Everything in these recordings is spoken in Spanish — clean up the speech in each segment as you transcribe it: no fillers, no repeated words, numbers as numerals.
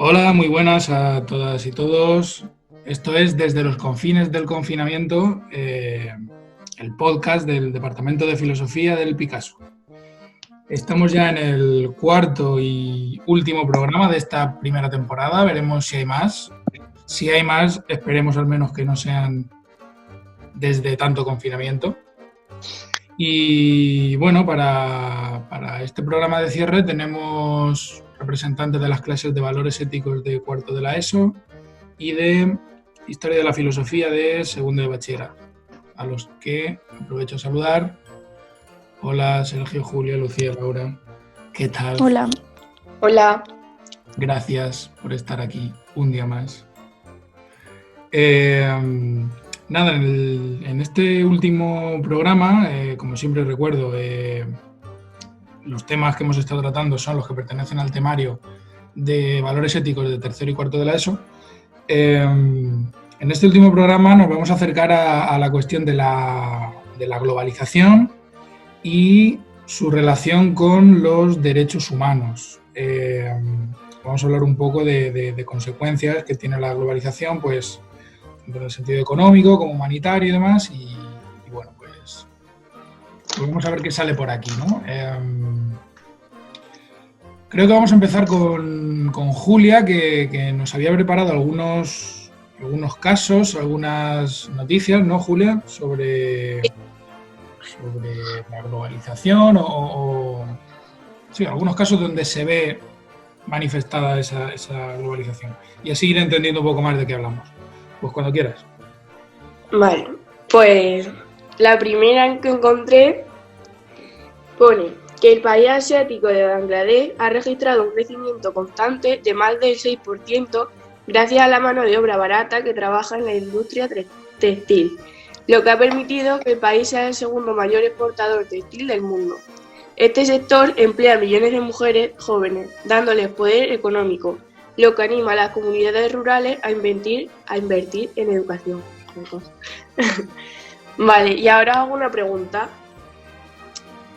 Hola, muy buenas a todas y todos. Esto es Desde los confines del confinamiento, el podcast del Departamento de Filosofía del Picasso. Estamos ya en el cuarto y último programa de esta primera temporada. Veremos si hay más. Si hay más, esperemos al menos que no sean desde tanto confinamiento. Y bueno, para este programa de cierre tenemos representantes de las clases de valores éticos de cuarto de la ESO y de historia de la filosofía de segundo de bachillerato, a los que aprovecho a saludar. Hola Sergio, Julia, Lucía, Laura, ¿qué tal? Hola. Hola. Gracias por estar aquí un día más. Nada, en este último programa, como siempre recuerdo, los temas que hemos estado tratando son los que pertenecen al temario de valores éticos de tercero y cuarto de la ESO. En este último programa nos vamos a acercar a la cuestión de la globalización y su relación con los derechos humanos. Vamos a hablar un poco de consecuencias que tiene la globalización, pues tanto en el sentido económico como humanitario y demás, y bueno, pues vamos a ver qué sale por aquí, ¿no? Creo que vamos a empezar con Julia, que nos había preparado algunos casos, algunas noticias, ¿no, Julia? Sobre la globalización sí, algunos casos donde se ve manifestada esa globalización. Y así ir entendiendo un poco más de qué hablamos. Pues cuando quieras. Vale, pues la primera que encontré pone que el país asiático de Bangladesh ha registrado un crecimiento constante de más del 6% gracias a la mano de obra barata que trabaja en la industria textil, lo que ha permitido que el país sea el segundo mayor exportador textil del mundo. Este sector emplea a millones de mujeres jóvenes, dándoles poder económico, lo que anima a las comunidades rurales a invertir en educación. Vale, y ahora hago una pregunta.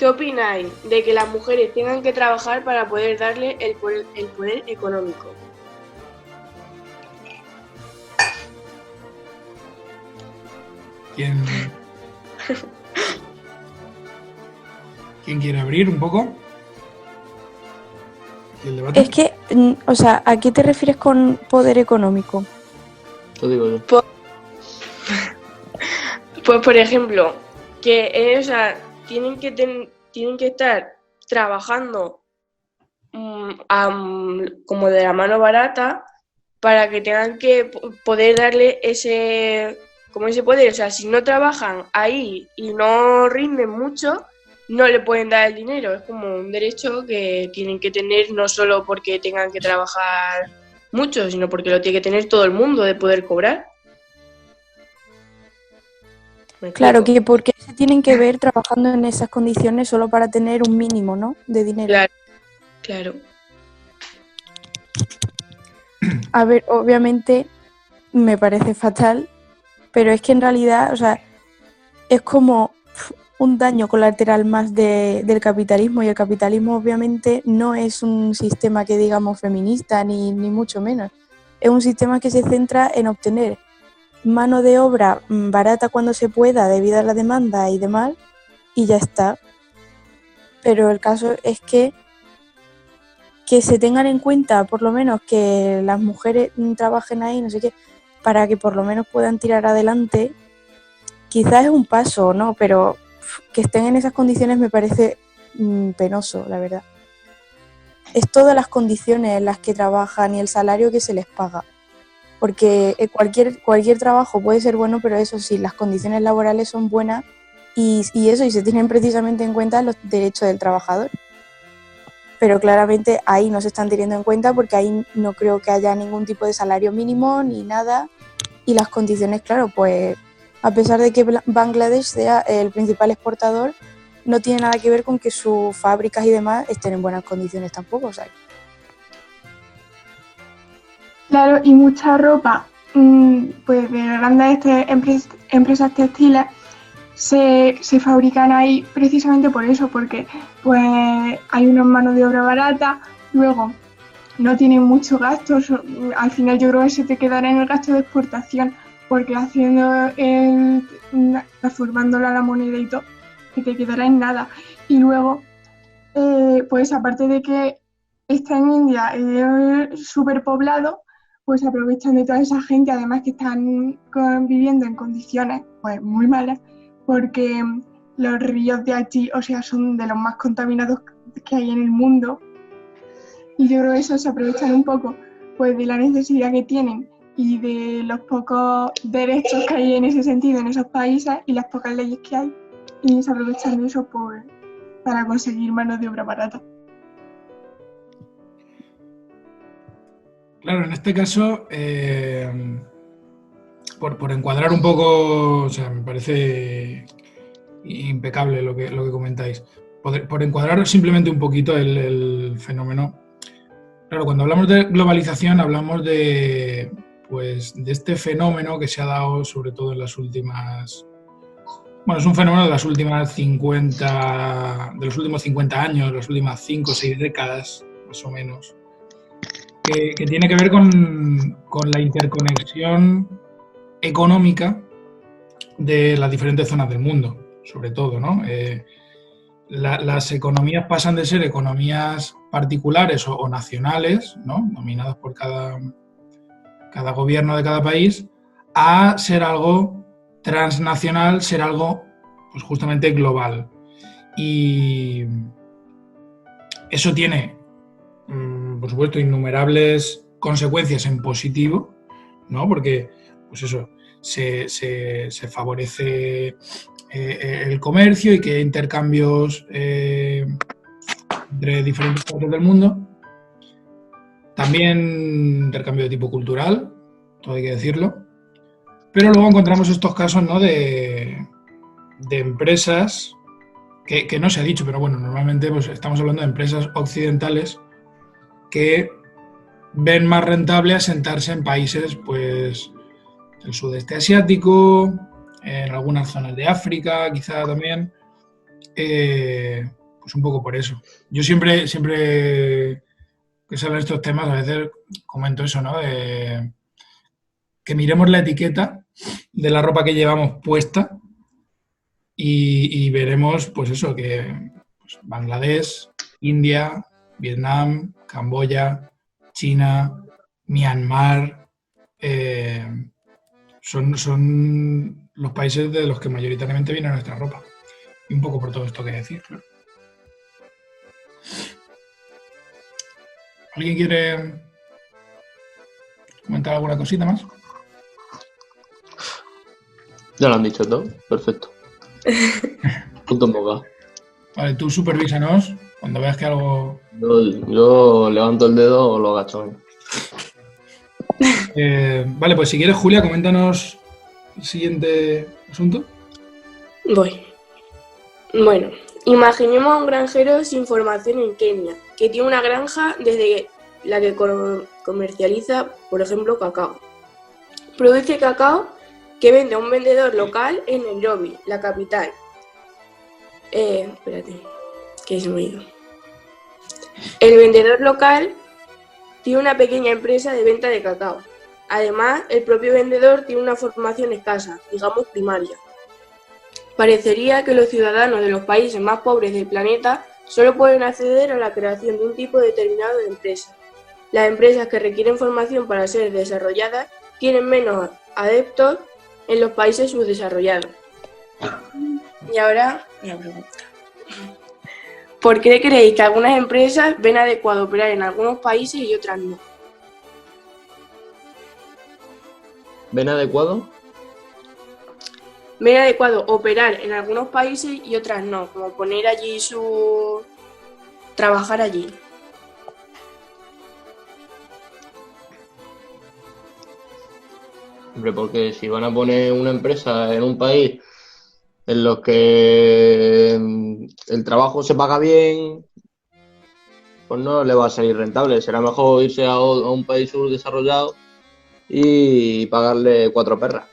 ¿Qué opináis de que las mujeres tengan que trabajar para poder darle el poder económico? ¿Quién quiere abrir un poco el debate? Es que, o sea, ¿a qué te refieres con poder económico? Lo digo yo. Pues por ejemplo, que tienen que estar trabajando como de la mano barata para que tengan que poder darle ese poder. O sea, si no trabajan ahí y no rinden mucho, no le pueden dar el dinero. Es como un derecho que tienen que tener, no solo porque tengan que trabajar mucho, sino porque lo tiene que tener todo el mundo de poder cobrar. Claro, que ¿por qué se tienen que ver trabajando en esas condiciones solo para tener un mínimo, ¿no?, de dinero? Claro. A ver, obviamente me parece fatal, pero es que en realidad, o sea, es como un daño colateral más del capitalismo, y el capitalismo obviamente no es un sistema que digamos feminista ni mucho menos. Es un sistema que se centra en obtener mano de obra barata cuando se pueda debido a la demanda y demás, y ya está. Pero el caso es que se tengan en cuenta por lo menos que las mujeres trabajen ahí, no sé qué, para que por lo menos puedan tirar adelante. Quizás es un paso, ¿no? Pero que estén en esas condiciones me parece penoso, la verdad. Es todas las condiciones en las que trabajan y el salario que se les paga. Porque cualquier trabajo puede ser bueno, pero eso sí, las condiciones laborales son buenas y se tienen precisamente en cuenta los derechos del trabajador. Pero claramente ahí no se están teniendo en cuenta porque ahí no creo que haya ningún tipo de salario mínimo ni nada. Y las condiciones, claro, pues a pesar de que Bangladesh sea el principal exportador, no tiene nada que ver con que sus fábricas y demás estén en buenas condiciones tampoco, o sea. Claro, y mucha ropa, pues de grandes empresas textiles se fabrican ahí precisamente por eso, porque pues hay una mano de obra barata, luego no tienen mucho gasto, al final yo creo que se te quedará en el gasto de exportación, porque transformándola a la moneda y todo, que te quedará en nada. Y luego, pues aparte de que está en India súper poblado, pues aprovechan de toda esa gente, además que están viviendo en condiciones pues muy malas, porque los ríos de allí, o sea, son de los más contaminados que hay en el mundo. Y yo creo que eso se aprovechan un poco pues de la necesidad que tienen y de los pocos derechos que hay en ese sentido en esos países y las pocas leyes que hay, y se aprovechan de eso para conseguir mano de obra barata. Claro, en este caso, por encuadrar un poco, o sea, me parece impecable lo que comentáis. Por encuadrar simplemente un poquito el fenómeno. Claro, cuando hablamos de globalización hablamos de este fenómeno que se ha dado sobre todo en las últimas... Bueno, es un fenómeno de los últimos 50 años, las últimas 5 o 6 décadas, más o menos, que tiene que ver con la interconexión económica de las diferentes zonas del mundo, sobre todo, ¿no? Las economías pasan de ser economías particulares o nacionales, ¿no?, dominadas por cada gobierno de cada país, a ser algo transnacional, ser algo pues justamente global. Y eso tiene, por supuesto, innumerables consecuencias en positivo, ¿no? Porque, pues eso, se favorece el comercio y que hay intercambios entre diferentes partes del mundo. También intercambio de tipo cultural, todo hay que decirlo. Pero luego encontramos estos casos, ¿no?, de empresas que no se ha dicho, pero bueno, normalmente pues, estamos hablando de empresas occidentales que ven más rentable asentarse en países pues del sudeste asiático, en algunas zonas de África, quizá también, pues un poco por eso. Yo siempre que se hablan estos temas, a veces comento eso, ¿no?, que miremos la etiqueta de la ropa que llevamos puesta y veremos, pues eso, que pues, Bangladesh, India, Vietnam, Camboya, China, Myanmar, son los países de los que mayoritariamente viene nuestra ropa. Y un poco por todo esto que decir, claro. ¿Alguien quiere comentar alguna cosita más? Ya lo han dicho todo, perfecto. Punto en boca. Vale, tú supervísanos cuando veas que algo... Yo levanto el dedo o lo agacho. Vale, pues si quieres, Julia, coméntanos el siguiente asunto. Voy. Bueno, imaginemos a un granjero sin formación en Kenia, que tiene una granja desde la que comercializa, por ejemplo, cacao. Produce cacao que vende a un vendedor local en Nairobi, la capital. Espérate, que se me ha ido. El vendedor local tiene una pequeña empresa de venta de cacao. Además, el propio vendedor tiene una formación escasa, digamos primaria. Parecería que los ciudadanos de los países más pobres del planeta solo pueden acceder a la creación de un tipo determinado de empresa. Las empresas que requieren formación para ser desarrolladas tienen menos adeptos en los países subdesarrollados. Y ahora, una pregunta. ¿Por qué creéis que algunas empresas ven adecuado operar en algunos países y otras no? ¿Ven adecuado? Ven adecuado operar en algunos países y otras no, como poner allí trabajar allí. Hombre, porque si van a poner una empresa en un país en los que el trabajo se paga bien, pues no le va a salir rentable. Será mejor irse a un país subdesarrollado y pagarle 4 perras,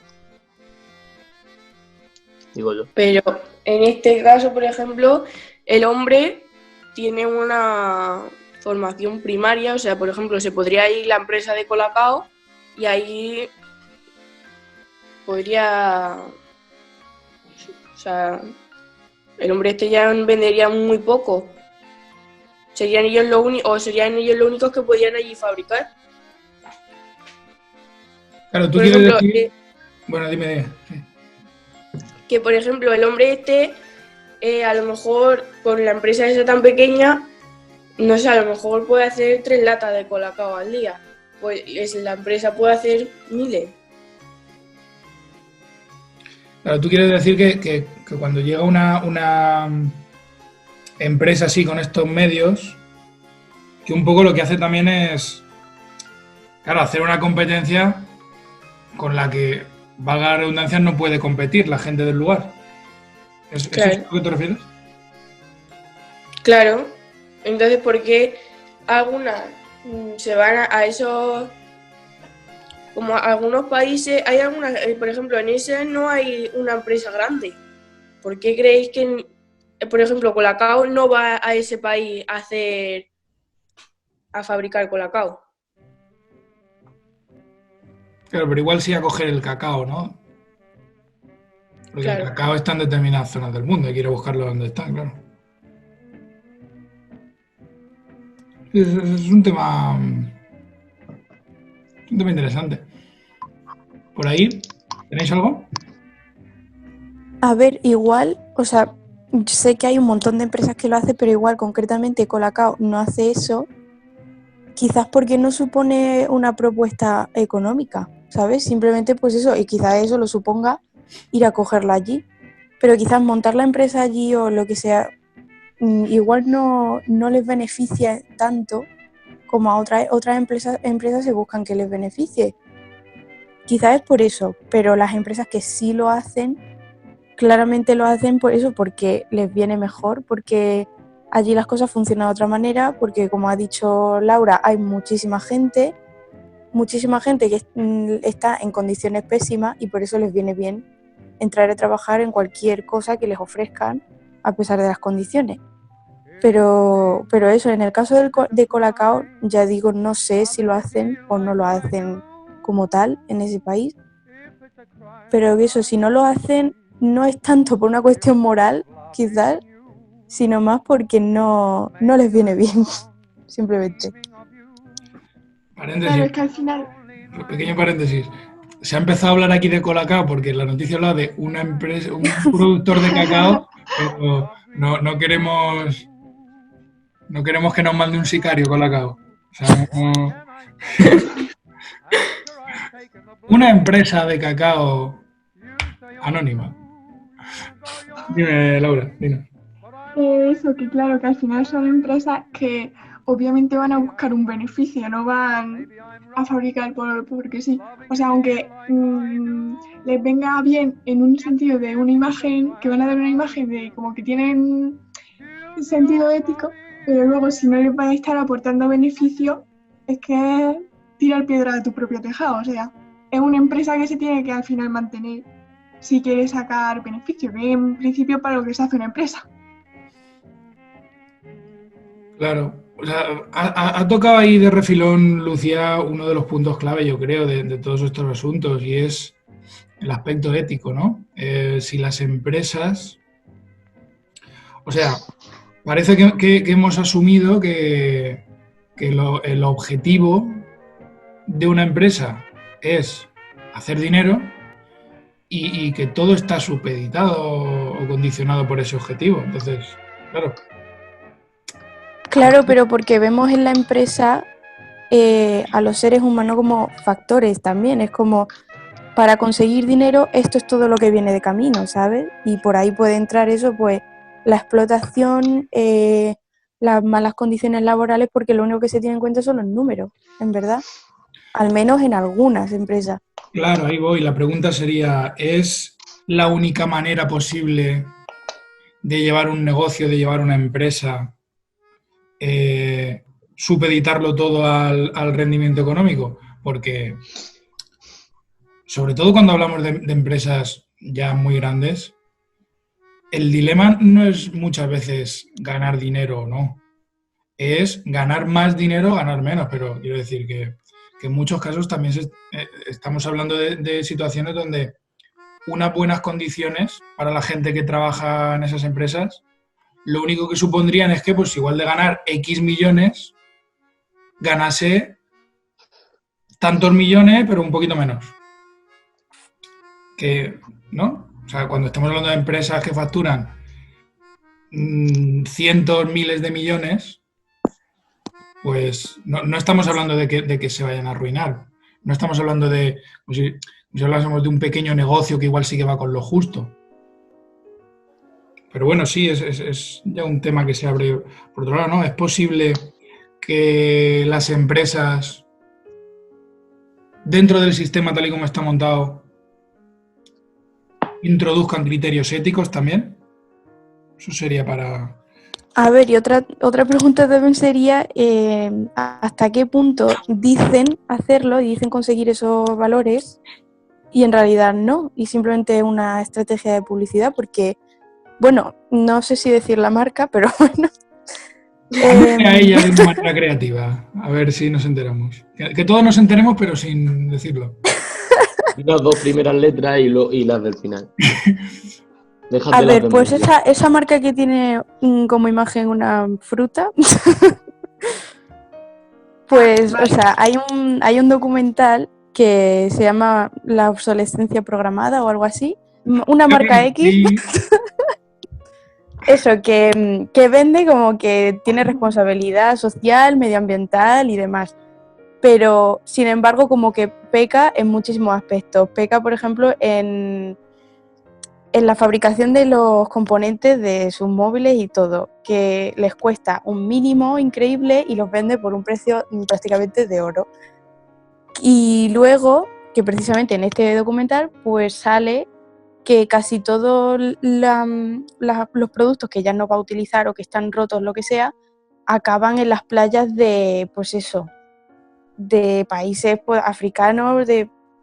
digo yo. Pero en este caso, por ejemplo, el hombre tiene una formación primaria, o sea, por ejemplo, se podría ir la empresa de Colacao y ahí podría, o sea, el hombre este ya vendería muy poco. Serían ellos los únicos que podían allí fabricar. Claro, tú Por quieres ejemplo, decir... Bueno, dime. Sí. Que, por ejemplo, el hombre este, a lo mejor con la empresa esa tan pequeña, no sé, a lo mejor puede hacer 3 latas de Colacao al día. Pues la empresa puede hacer miles. Claro, tú quieres decir que cuando llega una empresa así con estos medios, que un poco lo que hace también es, claro, hacer una competencia con la que, valga la redundancia, no puede competir la gente del lugar. Claro. ¿Es a lo que te refieres? Claro. Entonces, ¿por qué algunas se van a esos... Como algunos países, hay algunas, por ejemplo, en ese no hay una empresa grande. ¿Por qué creéis que, por ejemplo, Colacao no va a ese país a fabricar Colacao? Claro, pero igual sí a coger el cacao, ¿no? Porque Claro. el cacao está en determinadas zonas del mundo, hay que ir a buscarlo donde está, claro. Es un tema interesante. ¿Por ahí tenéis algo? A ver, igual, o sea, sé que hay un montón de empresas que lo hacen, pero igual concretamente Colacao no hace eso, quizás porque no supone una propuesta económica, ¿sabes? Simplemente pues eso, y quizás eso lo suponga ir a cogerla allí, pero quizás montar la empresa allí o lo que sea, igual no les beneficia tanto como a otras empresas se buscan que les beneficie. Quizás es por eso, pero las empresas que sí lo hacen, claramente lo hacen por eso, porque les viene mejor, porque allí las cosas funcionan de otra manera, porque como ha dicho Laura, hay muchísima gente que está en condiciones pésimas y por eso les viene bien entrar a trabajar en cualquier cosa que les ofrezcan a pesar de las condiciones. Pero eso, en el caso de Colacao, ya digo, no sé si lo hacen o no lo hacen como tal en ese país, pero eso, si no lo hacen, no es tanto por una cuestión moral, quizás, sino más porque no les viene bien, simplemente. Paréntesis. Claro, es que al final... Pequeño paréntesis. Se ha empezado a hablar aquí de Colacao porque la noticia habla de una empresa, un productor de cacao, pero no queremos que nos mande un sicario Colacao. O sea, una empresa de cacao anónima. Dime, Laura, dime. Eso, que claro, que al final son empresas que obviamente van a buscar un beneficio, no van a fabricar porque sí. O sea, aunque les venga bien en un sentido de una imagen, que van a dar una imagen de como que tienen sentido ético, pero luego si no les van a estar aportando beneficio, es que es tirar piedra a tu propio tejado. O sea, es una empresa que se tiene que al final mantener si quiere sacar beneficio, que en principio para lo que se hace una empresa. Claro, o sea, ha tocado ahí de refilón, Lucía, uno de los puntos clave, yo creo, de todos estos asuntos, y es el aspecto ético, ¿no? Si las empresas... O sea, parece que hemos asumido que el objetivo de una empresa es hacer dinero y que todo está supeditado o condicionado por ese objetivo. Entonces, claro... Claro, pero porque vemos en la empresa a los seres humanos como factores también. Es como, para conseguir dinero, esto es todo lo que viene de camino, ¿sabes? Y por ahí puede entrar eso, pues, la explotación, las malas condiciones laborales, porque lo único que se tiene en cuenta son los números, en verdad. Al menos en algunas empresas. Claro, ahí voy. La pregunta sería, ¿es la única manera posible de llevar un negocio, de llevar una empresa, supeditarlo todo al rendimiento económico? Porque, sobre todo cuando hablamos de empresas ya muy grandes, el dilema no es muchas veces ganar dinero o no. es ganar más dinero, ganar menos, pero quiero decir que en muchos casos también estamos hablando de situaciones donde unas buenas condiciones para la gente que trabaja en esas empresas, lo único que supondrían es que, pues igual de ganar X millones, ganase tantos millones, pero un poquito menos. Que, ¿no? O sea, cuando estamos hablando de empresas que facturan cientos, miles de millones, pues no estamos hablando de que se vayan a arruinar. No estamos hablando de, pues si hablásemos de un pequeño negocio que igual sí que va con lo justo. Pero bueno, sí, es ya un tema que se abre por otro lado, ¿no? Es posible que las empresas, dentro del sistema tal y como está montado, introduzcan criterios éticos también. Eso sería para... A ver, y otra pregunta también sería ¿hasta qué punto dicen hacerlo y dicen conseguir esos valores y en realidad no? Y simplemente una estrategia de publicidad porque, bueno, no sé si decir la marca, pero bueno. A ella de una manera creativa, a ver si nos enteramos. Que todos nos enteremos, pero sin decirlo. Las dos primeras letras y las del final. A ver, pues esa marca que tiene como imagen una fruta, pues, vale. O sea, hay un documental que se llama La obsolescencia programada o algo así, una marca X, eso, que vende como que tiene responsabilidad social, medioambiental y demás, pero sin embargo como que peca en muchísimos aspectos. Peca, por ejemplo, en la fabricación de los componentes de sus móviles y todo, que les cuesta un mínimo increíble y los vende por un precio prácticamente de oro. Y luego, que precisamente en este documental, pues sale que casi todos los productos que ya no va a utilizar o que están rotos, lo que sea, acaban en las playas de, pues eso, de países pues, africanos,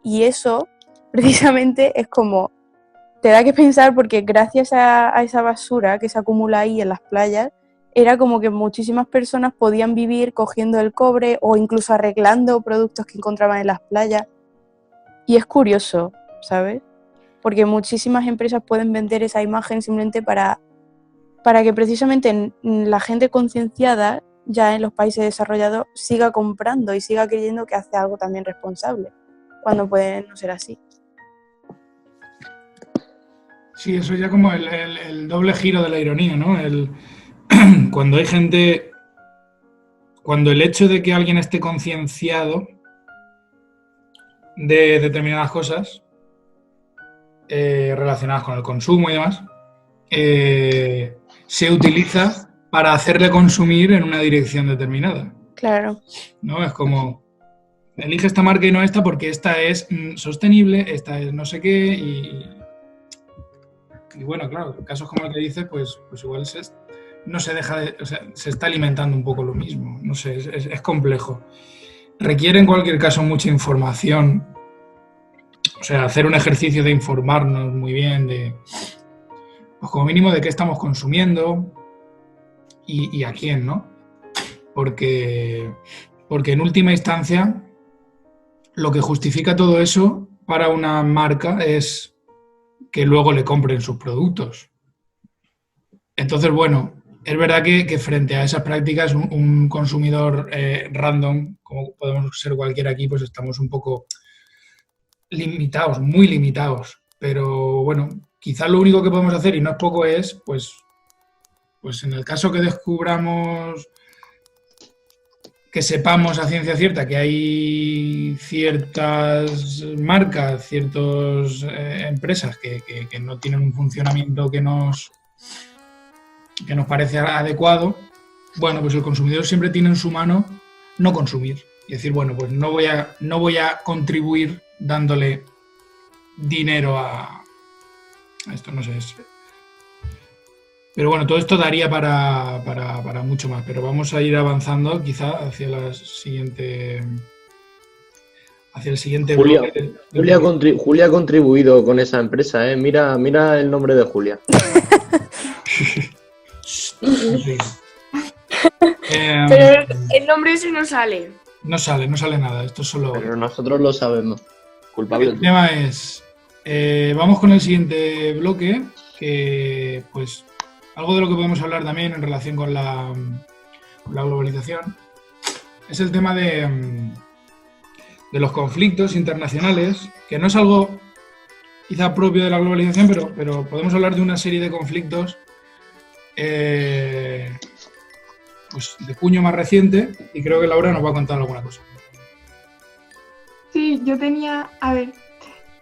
y eso precisamente es como... Te da que pensar porque gracias a esa basura que se acumula ahí en las playas, era como que muchísimas personas podían vivir cogiendo el cobre o incluso arreglando productos que encontraban en las playas. Y es curioso, ¿sabes? Porque muchísimas empresas pueden vender esa imagen simplemente para que precisamente la gente concienciada ya en los países desarrollados siga comprando y siga creyendo que hace algo también responsable, cuando puede no ser así. Sí, eso ya como el doble giro de la ironía, ¿no? Cuando hay gente, cuando el hecho de que alguien esté concienciado de determinadas cosas relacionadas con el consumo y demás, se utiliza para hacerle consumir en una dirección determinada. Claro. ¿No? Es como, elige esta marca y no esta porque esta es sostenible, esta es no sé qué y bueno, claro, casos como el que dices, pues igual no se deja de... O sea, se está alimentando un poco lo mismo. No sé, es complejo. Requiere en cualquier caso mucha información. O sea, hacer un ejercicio de informarnos muy bien pues como mínimo de qué estamos consumiendo y a quién, ¿no? Porque en última instancia lo que justifica todo eso para una marca es que luego le compren sus productos. Entonces, bueno, es verdad que frente a esas prácticas un consumidor random, como podemos ser cualquiera aquí, pues estamos un poco limitados, muy limitados. Pero bueno, quizás lo único que podemos hacer, y no es poco, es pues en el caso que descubramos, que sepamos a ciencia cierta que hay ciertas marcas, ciertas empresas que no tienen un funcionamiento que nos parece adecuado, bueno, pues el consumidor siempre tiene en su mano no consumir. Y decir, bueno, pues no voy a contribuir dándole dinero a esto, no sé. Pero bueno, todo esto daría para mucho más, pero vamos a ir avanzando quizá hacia el siguiente bloque. Julia ha contribuido con esa empresa, ¿eh? Mira el nombre de Julia. Sí. Pero el nombre ese no sale. No sale nada. Esto es solo... Pero nosotros lo sabemos. Culpable El tema es... vamos con el siguiente bloque, que pues algo de lo que podemos hablar también en relación con la globalización es el tema de los conflictos internacionales, que no es algo quizá propio de la globalización, pero podemos hablar de una serie de conflictos pues de puño más reciente, y creo que Laura nos va a contar alguna cosa. Sí, yo tenía, a ver,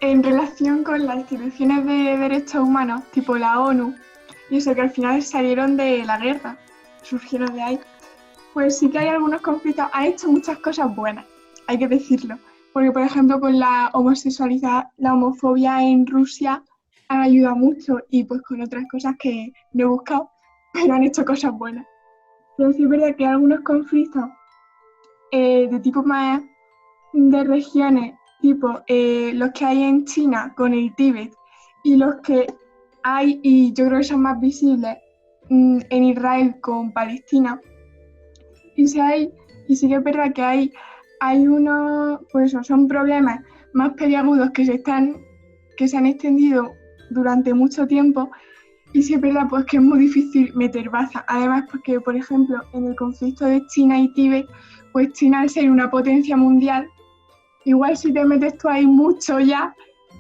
en relación con las instituciones de derechos humanos, tipo la ONU, y eso que al final salieron de la guerra, surgieron de ahí, pues sí que hay algunos conflictos, ha hecho muchas cosas buenas, hay que decirlo, porque por ejemplo con la homosexualidad, la homofobia en Rusia han ayudado mucho y pues con otras cosas que no he buscado, pero han hecho cosas buenas. Pero sí es verdad que hay algunos conflictos de tipo más de regiones, tipo los que hay en China con el Tíbet y los que hay, y yo creo que son más visibles, en Israel con Palestina. Y sí que es verdad que hay unos, pues eso, son problemas más peliagudos que se han extendido durante mucho tiempo. Y sí es verdad pues que es muy difícil meter baza. Además porque, por ejemplo, en el conflicto de China y Tíbet, pues China al ser una potencia mundial, igual si te metes tú ahí mucho ya,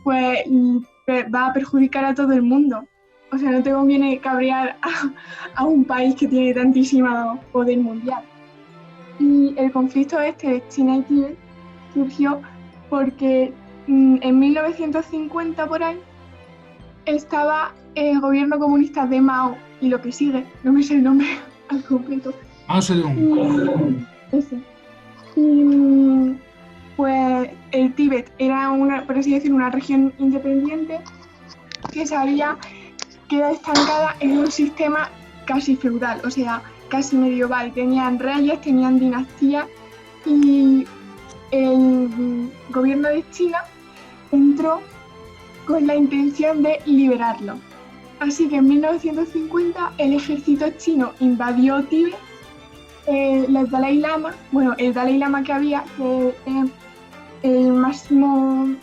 pues va a perjudicar a todo el mundo. O sea, no te conviene cabrear a un país que tiene tantísimo poder mundial. Y el conflicto este de China y Tíbet surgió porque en 1950 por ahí estaba el gobierno comunista de Mao y lo que sigue, no me sé el nombre al completo. Mao Zedong. Ese. Y pues el Tíbet era por así decirlo, una región independiente que se había quedado estancada en un sistema casi feudal, o sea, casi medieval. Tenían reyes, tenían dinastías y el gobierno de China entró con la intención de liberarlo. Así que en 1950 el ejército chino invadió Tíbet. El Dalai Lama que había, que el máximo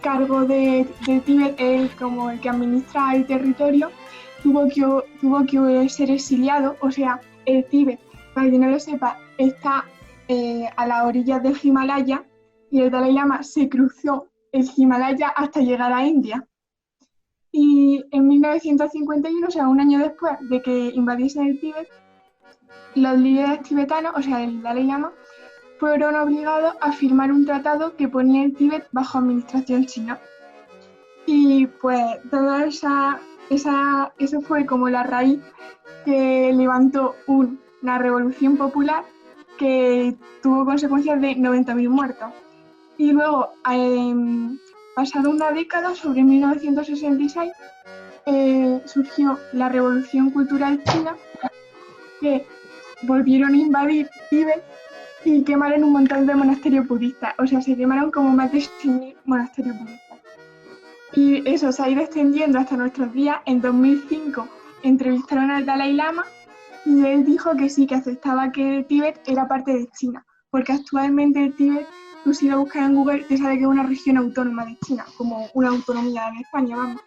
cargo de Tíbet, como el que administra el territorio, tuvo que ser exiliado. O sea, el Tíbet, para quien no lo sepa, está a las orillas del Himalaya y el Dalai Lama se cruzó el Himalaya hasta llegar a India. Y en 1951, o sea, un año después de que invadiesen el Tíbet, los líderes tibetanos, o sea, el Dalai Lama, fueron obligados a firmar un tratado que ponía el Tíbet bajo administración china. Y pues toda eso fue como la raíz que levantó una revolución popular que tuvo consecuencias de 90.000 muertos. Y luego, pasada una década, sobre 1966, surgió la Revolución Cultural China, que volvieron a invadir Tíbet y quemaron un montón de monasterios budistas. O sea, se quemaron como más de 100.000 monasterios budistas. Y eso se ha ido extendiendo hasta nuestros días. En 2005 entrevistaron al Dalai Lama y él dijo que sí, que aceptaba que Tíbet era parte de China, porque actualmente el Tíbet, tú si lo buscas en Google, te sale que es una región autónoma de China, como una autonomía en España, vamos,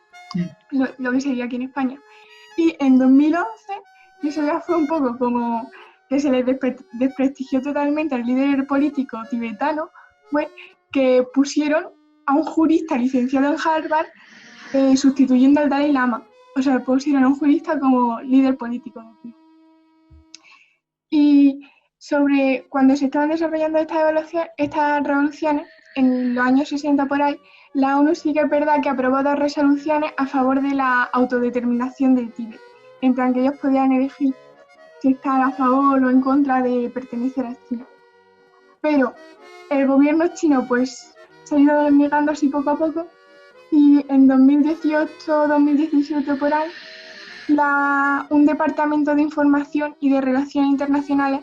lo que sería aquí en España. Y en 2011, eso ya fue un poco como que se les desprestigió totalmente al líder político tibetano, fue que pusieron a un jurista licenciado en Harvard sustituyendo al Dalai Lama. O sea, pusieron a un jurista como líder político de aquí. Y sobre cuando se estaban desarrollando estas revoluciones, en los años 60 por ahí, la ONU sí que es verdad que aprobó 2 resoluciones a favor de la autodeterminación del Tíbet. En plan, que ellos podían elegir si estar a favor o en contra de pertenecer a China. Pero el gobierno chino pues se ha ido negando así poco a poco y en 2018-2017 por ahí un departamento de información y de relaciones internacionales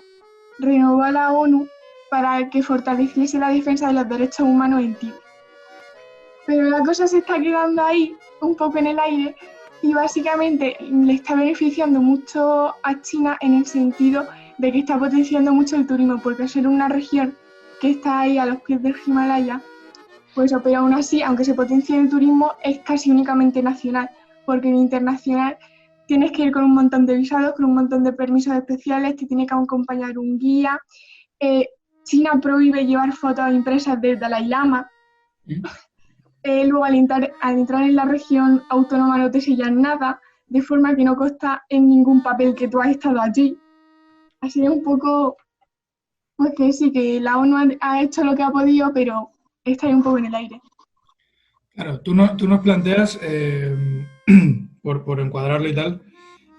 renovó a la ONU para que fortaleciese la defensa de los derechos humanos en Tíbet. Pero la cosa se está quedando ahí, un poco en el aire, y básicamente le está beneficiando mucho a China en el sentido de que está potenciando mucho el turismo, porque al ser una región que está ahí a los pies del Himalaya, pues pero aún así, aunque se potencie el turismo, es casi únicamente nacional, porque en internacional tienes que ir con un montón de visados, con un montón de permisos especiales, te tiene que acompañar un guía. China prohíbe llevar fotos impresas del Dalai Lama. Luego al entrar en la región autónoma no te sellan nada, de forma que no consta en ningún papel que tú has estado allí. Así es un poco, pues que sí, que la ONU ha hecho lo que ha podido, pero está ahí un poco en el aire. Claro, tú nos planteas, por encuadrarlo y tal,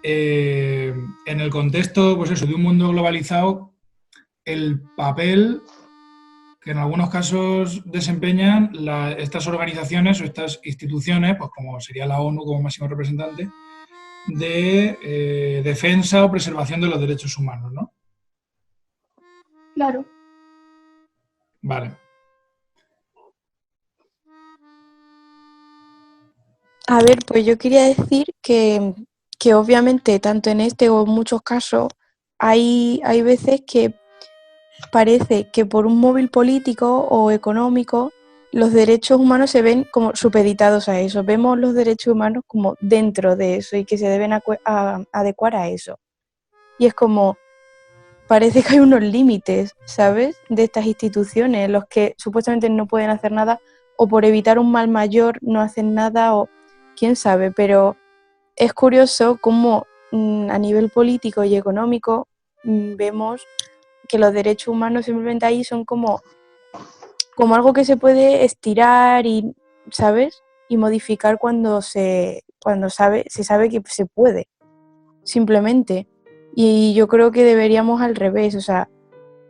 en el contexto, pues eso, de un mundo globalizado, el papel que en algunos casos desempeñan estas organizaciones o estas instituciones, pues como sería la ONU como máximo representante, de defensa o preservación de los derechos humanos, ¿no? Claro. Vale. A ver, pues yo quería decir que obviamente tanto en este o en muchos casos hay veces que parece que por un móvil político o económico los derechos humanos se ven como supeditados a eso. Vemos los derechos humanos como dentro de eso y que se deben adecuar a eso. Y es como, parece que hay unos límites, ¿sabes?, de estas instituciones, los que supuestamente no pueden hacer nada o por evitar un mal mayor no hacen nada o quién sabe, pero es curioso cómo a nivel político y económico vemos que los derechos humanos simplemente ahí son como algo que se puede estirar y, ¿sabes?, y modificar cuando se sabe que se puede, simplemente. Y yo creo que deberíamos al revés, o sea,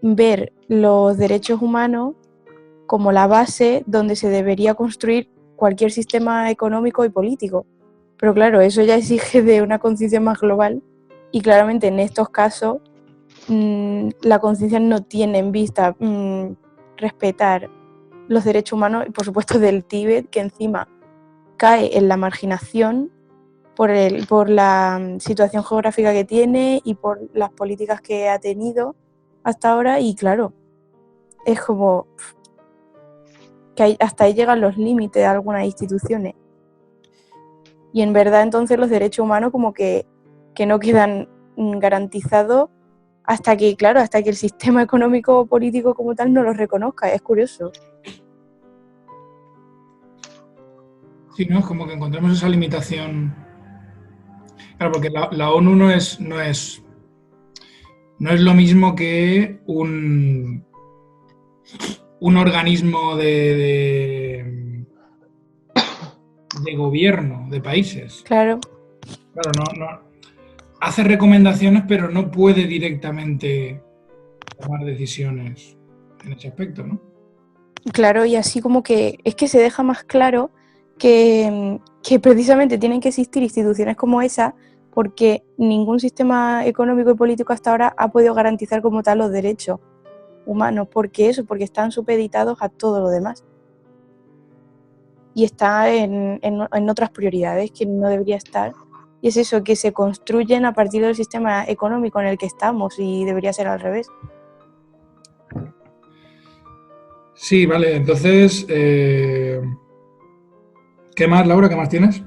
ver los derechos humanos como la base donde se debería construir cualquier sistema económico y político. Pero claro, eso ya exige de una conciencia más global y claramente en estos casos la conciencia no tiene en vista respetar los derechos humanos y por supuesto del Tíbet, que encima cae en la marginación por la situación geográfica que tiene y por las políticas que ha tenido hasta ahora y claro, es como que hasta ahí llegan los límites de algunas instituciones y en verdad entonces los derechos humanos como que no quedan garantizados hasta que el sistema económico o político como tal no los reconozca. Es curioso. Sí, ¿no? Es como que encontramos esa limitación. Claro, porque la ONU no es lo mismo que un organismo de gobierno de países. Claro. Claro, no. Hace recomendaciones, pero no puede directamente tomar decisiones en ese aspecto, ¿no? Claro, y así como que es que se deja más claro que precisamente tienen que existir instituciones como esa porque ningún sistema económico y político hasta ahora ha podido garantizar como tal los derechos humanos. Porque están supeditados a todo lo demás. Y está en otras prioridades que no debería estar. Y es eso, que se construyen a partir del sistema económico en el que estamos y debería ser al revés. Sí, vale. Entonces, ¿qué más, Laura? ¿Qué más tienes?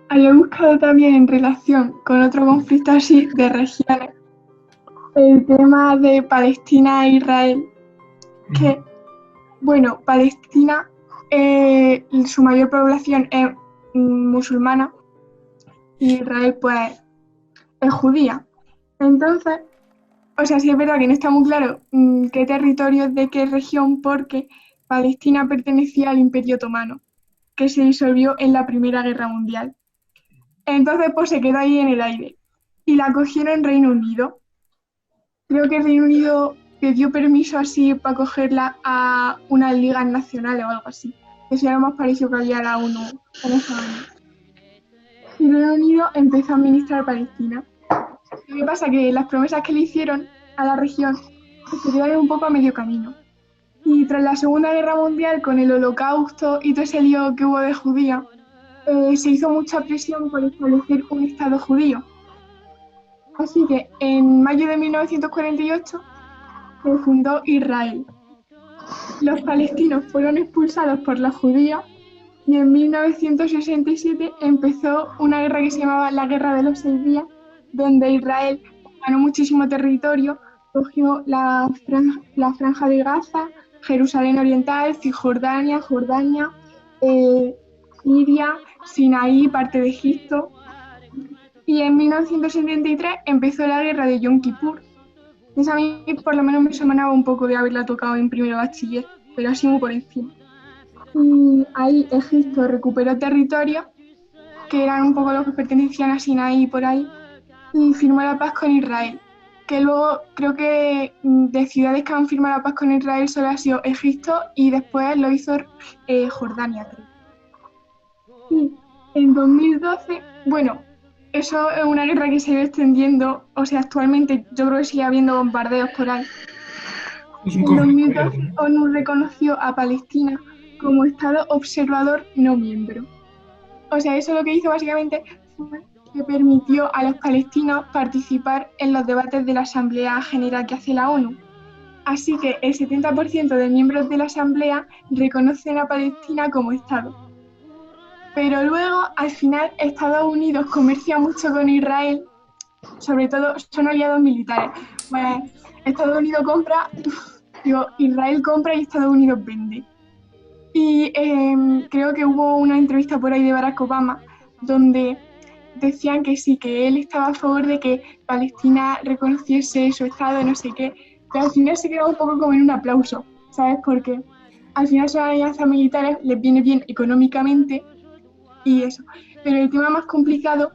Había buscado también en relación con otro conflicto así de regiones el tema de Palestina e Israel. Que, bueno, Palestina, su mayor población es musulmana y Israel pues es judía. Entonces, o sea, sí es verdad que no está muy claro qué territorio es de qué región porque Palestina pertenecía al Imperio Otomano, que se disolvió en la Primera Guerra Mundial. Entonces pues se quedó ahí en el aire y la cogieron en Reino Unido. Creo que Reino Unido pidió permiso así para cogerla a unas ligas nacionales o algo así. Que sería lo más parecido que había a la ONU en ese año. Y Reino Unido empezó a administrar Palestina. Lo que pasa es que las promesas que le hicieron a la región se quedaron un poco a medio camino. Y tras la Segunda Guerra Mundial, con el Holocausto y todo ese lío que hubo de judía, se hizo mucha presión por establecer un Estado judío. Así que en mayo de 1948 se fundó Israel. Los palestinos fueron expulsados por los judíos y en 1967 empezó una guerra que se llamaba la Guerra de los 6 días, donde Israel ganó muchísimo territorio, cogió la Franja de Gaza, Jerusalén Oriental, Cisjordania, Jordania, Siria, Sinaí, parte de Egipto. Y en 1973 empezó la Guerra de Yom Kippur. Esa a mí por lo menos me sonaba un poco de haberla tocado en primero bachiller, pero así muy por encima. Y ahí Egipto recuperó territorios que eran un poco los que pertenecían a Sinaí y por ahí, y firmó la paz con Israel. Que luego creo que de ciudades que han firmado la paz con Israel solo ha sido Egipto y después lo hizo Jordania, creo. Y en 2012, bueno, eso es una guerra que se ha ido extendiendo, o sea, actualmente yo creo que sigue habiendo bombardeos por ahí. En 2012 ONU reconoció a Palestina como Estado observador no miembro. O sea, eso lo que hizo básicamente fue que permitió a los palestinos participar en los debates de la Asamblea General que hace la ONU. Así que el 70% de miembros de la Asamblea reconocen a Palestina como Estado. Pero luego, al final, Estados Unidos comercia mucho con Israel, sobre todo son aliados militares. Pues Estados Unidos compra, Israel compra y Estados Unidos vende. Y creo que hubo una entrevista por ahí de Barack Obama donde decían que sí, que él estaba a favor de que Palestina reconociese su Estado, no sé qué, pero al final se quedó un poco como en un aplauso, ¿sabes? Porque al final son alianzas militares, les viene bien económicamente y eso. Pero el tema más complicado,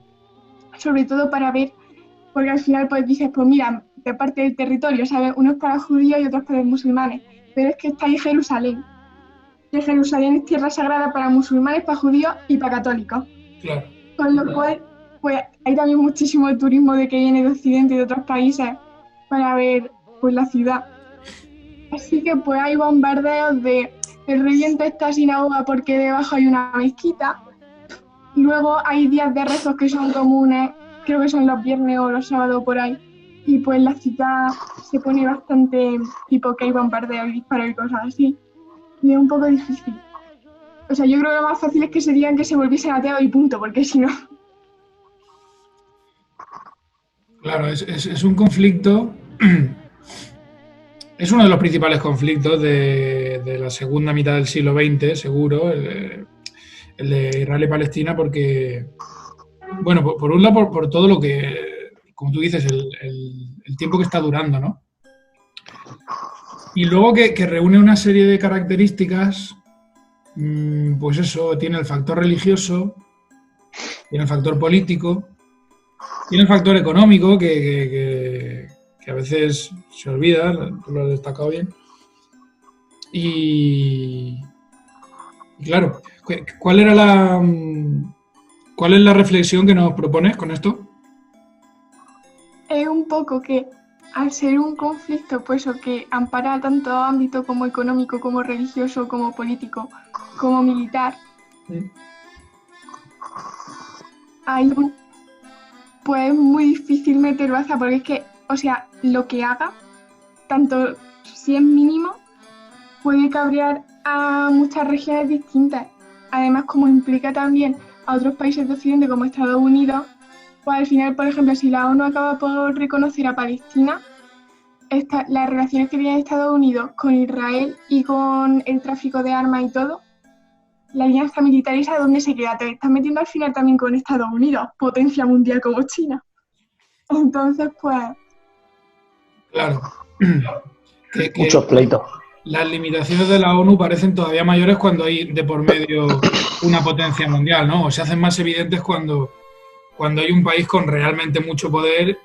sobre todo para ver, porque al final pues dices, pues mira, de parte del territorio, ¿sabes? Uno es para judíos y otro es para musulmanes, pero es que está ahí Jerusalén. Y Jerusalén es tierra sagrada para musulmanes, para judíos y para católicos. Claro. Con lo cual, pues hay también muchísimo turismo de que viene de Occidente y de otros países para ver pues la ciudad. Así que pues hay bombardeos de el reviento esta sinagoga porque debajo hay una mezquita. Luego hay días de rezos que son comunes, creo que son los viernes o los sábados por ahí. Y pues la ciudad se pone bastante tipo que hay bombardeos y disparos y cosas así. Y es un poco difícil. O sea, yo creo que lo más fácil es que se digan que se volviesen ateos y punto, porque si no... Claro, es un conflicto, es uno de los principales conflictos de la segunda mitad del siglo XX, seguro, el de Israel y Palestina, porque, bueno, por un lado, por todo lo que, como tú dices, el tiempo que está durando, ¿no? Y luego que reúne una serie de características, pues eso, tiene el factor religioso, tiene el factor político, tiene el factor económico que a veces se olvida, tú lo has destacado bien. Y claro, ¿cuál es la reflexión que nos propones con esto? Es un poco que al ser un conflicto pues o que ampara tanto ámbito como económico, como religioso, como político, como militar, hay pues es muy difícil meter baza porque es que, o sea, lo que haga, tanto si es mínimo, puede cabrear a muchas regiones distintas. Además, como implica también a otros países de Occidente como Estados Unidos, pues al final, por ejemplo, si la ONU acaba por reconocer a Palestina, las relaciones que tiene Estados Unidos con Israel y con el tráfico de armas y todo, la alianza militar esa, ¿dónde se queda? Te estás metiendo al final también con Estados Unidos, potencia mundial como China. Entonces, pues... Claro. Muchos pleitos. Las limitaciones de la ONU parecen todavía mayores cuando hay de por medio una potencia mundial, ¿no? O se hacen más evidentes cuando hay un país con realmente mucho poder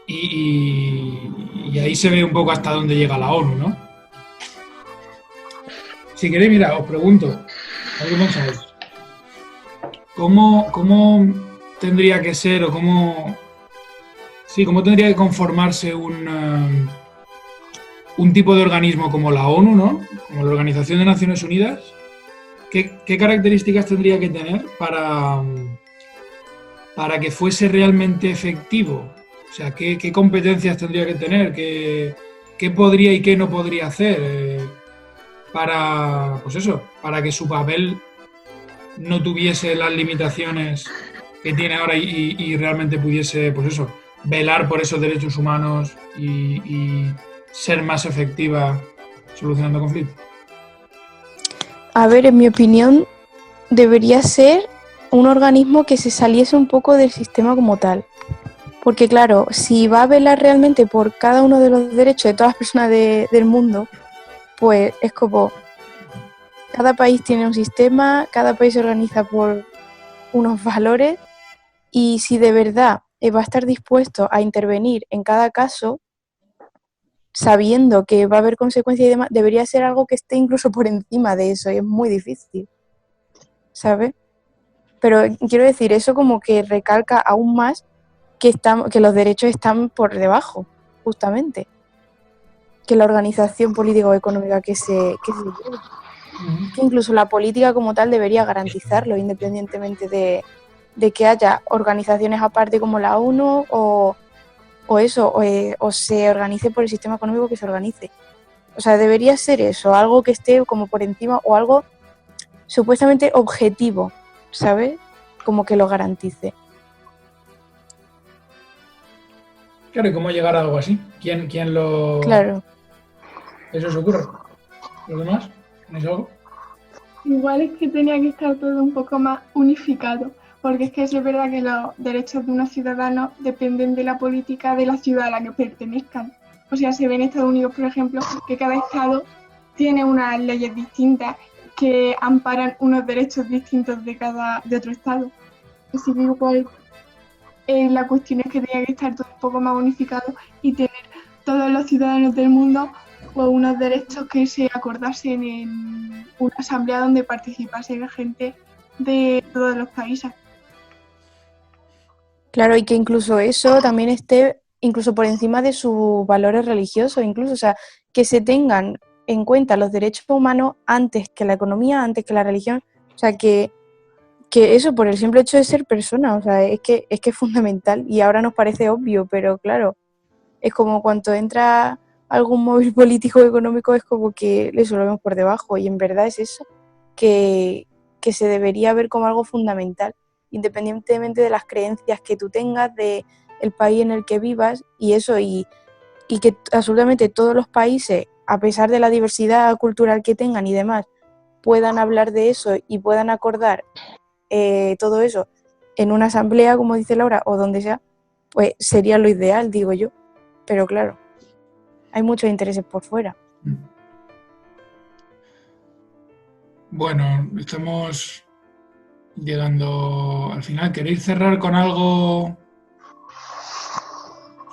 y ahí se ve un poco hasta dónde llega la ONU, ¿no? Si queréis, mira, os pregunto, ¿qué pensáis? ¿Cómo tendría que ser o cómo tendría que conformarse un tipo de organismo como la ONU, ¿no? Como la Organización de Naciones Unidas? ¿Qué características tendría que tener para que fuese realmente efectivo? O sea, ¿qué competencias tendría que tener? ¿Qué podría y qué no podría hacer para, pues eso, para que su papel no tuviese las limitaciones que tiene ahora y realmente pudiese, pues eso, velar por esos derechos humanos y ser más efectiva solucionando conflictos? A ver, en mi opinión, debería ser un organismo que se saliese un poco del sistema como tal. Porque claro, si va a velar realmente por cada uno de los derechos de todas las personas del mundo, pues es como cada país tiene un sistema, cada país se organiza por unos valores y si de verdad va a estar dispuesto a intervenir en cada caso, sabiendo que va a haber consecuencias y demás, debería ser algo que esté incluso por encima de eso y es muy difícil, ¿sabes? Pero quiero decir, eso como que recalca aún más que los derechos están por debajo, justamente, que la organización política o económica que se lleve. Que incluso la política como tal debería garantizarlo, independientemente de que haya organizaciones aparte como la ONU o se organice por el sistema económico que se organice. O sea, debería ser eso, algo que esté como por encima o algo supuestamente objetivo, ¿sabes? Como que lo garantice. Claro, ¿y cómo llegar a algo así? ¿Quién lo...? Claro. ¿Eso se ocurre? ¿Los demás? ¿Tenéis algo? Igual es que tenía que estar todo un poco más unificado, porque es que es verdad que los derechos de unos ciudadanos dependen de la política de la ciudad a la que pertenezcan. O sea, se ve en Estados Unidos, por ejemplo, que cada estado tiene unas leyes distintas que amparan unos derechos distintos de otro estado. Así que igual la cuestión es que tenía que estar todo un poco más unificado y tener todos los ciudadanos del mundo o unos derechos que se acordasen en una asamblea donde participase gente de todos los países. Claro, y que incluso eso también esté incluso por encima de sus valores religiosos, incluso, o sea, que se tengan en cuenta los derechos humanos antes que la economía, antes que la religión, o sea, que eso por el simple hecho de ser persona, o sea, es que es fundamental y ahora nos parece obvio, pero claro, es como cuando entra algún móvil político o económico es como que eso lo vemos por debajo y en verdad es eso, que se debería ver como algo fundamental, independientemente de las creencias que tú tengas, de el país en el que vivas y eso, y que absolutamente todos los países, a pesar de la diversidad cultural que tengan y demás, puedan hablar de eso y puedan acordar todo eso en una asamblea, como dice Laura, o donde sea, pues sería lo ideal, digo yo. Pero claro, hay muchos intereses por fuera. Bueno, estamos llegando al final. ¿Queréis cerrar con algo?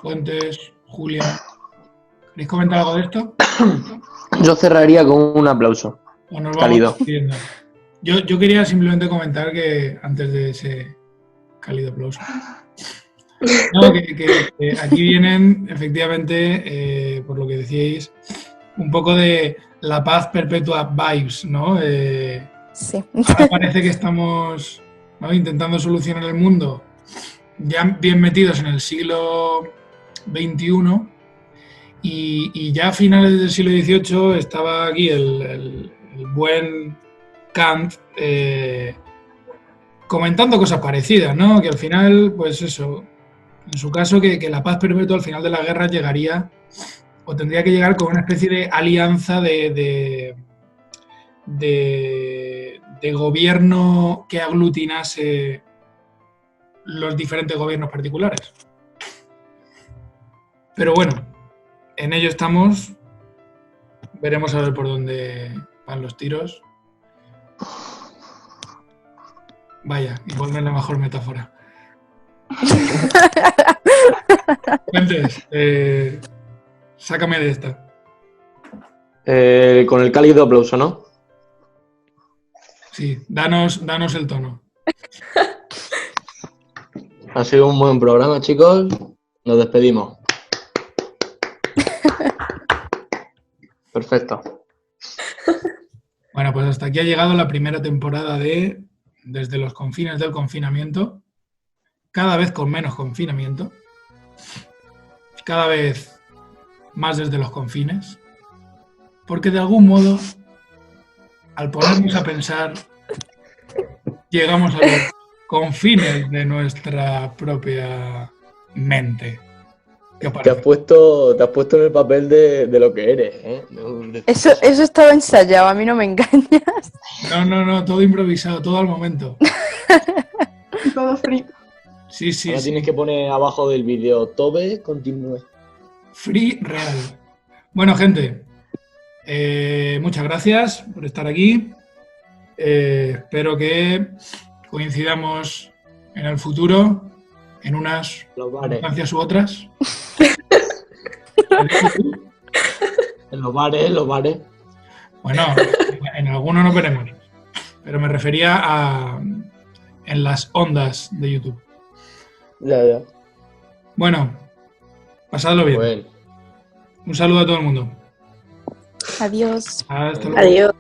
Fuentes, Julia, ¿queréis comentar algo de esto? Yo cerraría con un aplauso. ¿O nos vamos Cálido. despidiendo? Yo quería simplemente comentar que antes de ese cálido aplauso. No, que aquí vienen, efectivamente, por lo que decíais, un poco de la paz perpetua vibes, ¿no? Sí. Ahora parece que estamos, ¿no?, intentando solucionar el mundo ya bien metidos en el siglo XXI y ya a finales del siglo XVIII estaba aquí el buen Kant comentando cosas parecidas, ¿no? Que al final, pues eso, en su caso, que la paz perpetua al final de la guerra llegaría o tendría que llegar con una especie de alianza de gobierno que aglutinase los diferentes gobiernos particulares. Pero bueno, en ello estamos. Veremos a ver por dónde van los tiros. Vaya, igual no es la mejor metáfora. Fuentes, sácame de esta. Con el cálido aplauso, ¿no? Sí, danos el tono. Ha sido un buen programa, chicos. Nos despedimos. Perfecto. Bueno, pues hasta aquí ha llegado la primera temporada de Desde los confines del confinamiento. cada vez con menos confinamiento, cada vez más desde los confines, porque de algún modo, al ponernos a pensar, llegamos a los confines de nuestra propia mente. ¿Qué Te has parece? puesto en el papel de lo que eres, ¿eh? Eso estaba ensayado, a mí no me engañas. No, todo improvisado, todo al momento. Todo frito. Sí, sí, Ahora sí. tienes que poner abajo del vídeo, Tobe, continúe. Free real. Bueno, gente, muchas gracias por estar aquí. Espero que coincidamos en el futuro, en unas Los bares. circunstancias u otras. En los bares. Bueno, en alguno no veremos, pero me refería a en las ondas de YouTube. Ya. Bueno, pasadlo bien. Bueno. Un saludo a todo el mundo. Adiós. Hasta luego. Adiós.